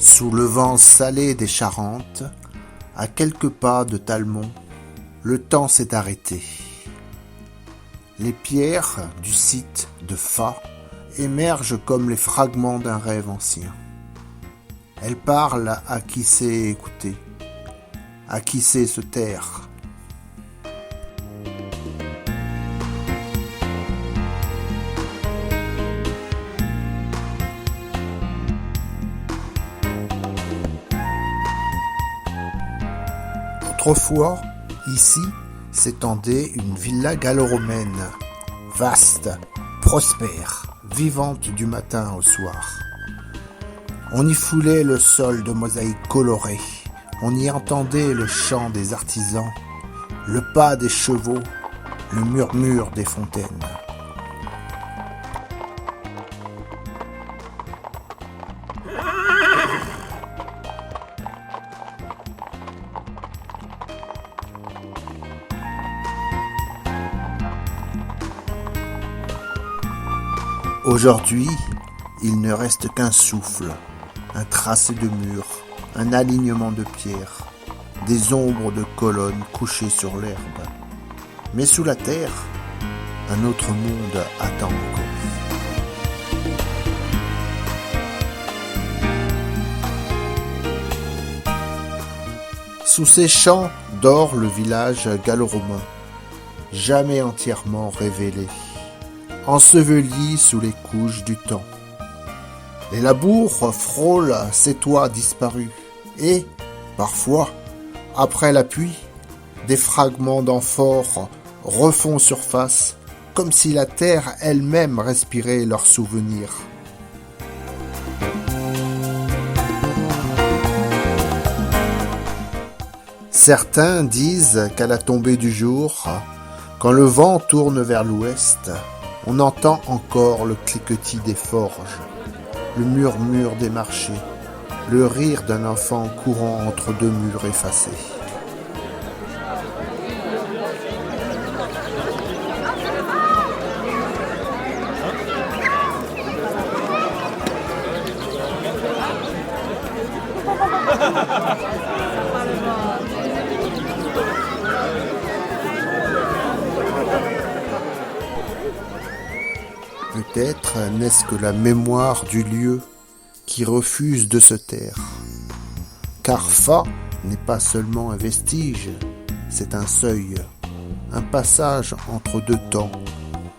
Sous le vent salé des Charentes, à quelques pas de Talmont, le temps s'est arrêté. Les pierres du site de Fa émergent comme les fragments d'un rêve ancien. Elles parlent à qui sait écouter, à qui sait se taire. Autrefois, ici, s'étendait une villa gallo-romaine, vaste, prospère, vivante du matin au soir. On y foulait le sol de mosaïques colorées, on y entendait le chant des artisans, le pas des chevaux, le murmure des fontaines. Aujourd'hui, il ne reste qu'un souffle, un tracé de mur, un alignement de pierres, des ombres de colonnes couchées sur l'herbe. Mais sous la terre, un autre monde attend encore. Sous ces champs dort le village gallo-romain, jamais entièrement révélé, enseveli sous les couches du temps. Les labours frôlent ces toits disparus et, parfois, après la pluie, des fragments d'amphores refont surface comme si la terre elle-même respirait leurs souvenirs. Certains disent qu'à la tombée du jour, quand le vent tourne vers l'ouest, on entend encore le cliquetis des forges, le murmure des marchés, le rire d'un enfant courant entre deux murs effacés. Peut-être n'est-ce que la mémoire du lieu qui refuse de se taire. Car Fa n'est pas seulement un vestige, c'est un seuil, un passage entre deux temps,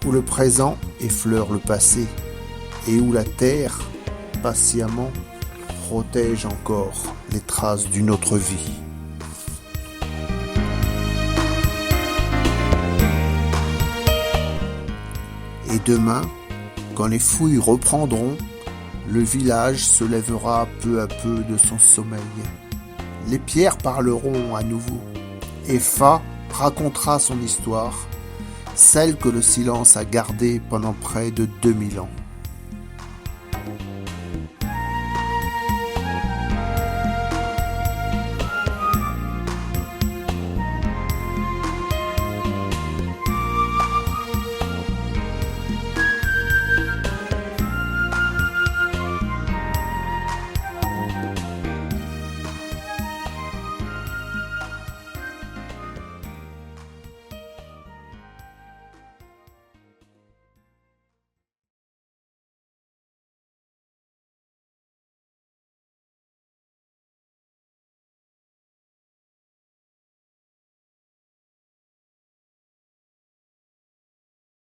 où le présent effleure le passé, et où la terre, patiemment, protège encore les traces d'une autre vie. Et demain, quand les fouilles reprendront, le village se lèvera peu à peu de son sommeil. Les pierres parleront à nouveau, et Fa racontera son histoire, celle que le silence a gardée pendant près de 2000 ans.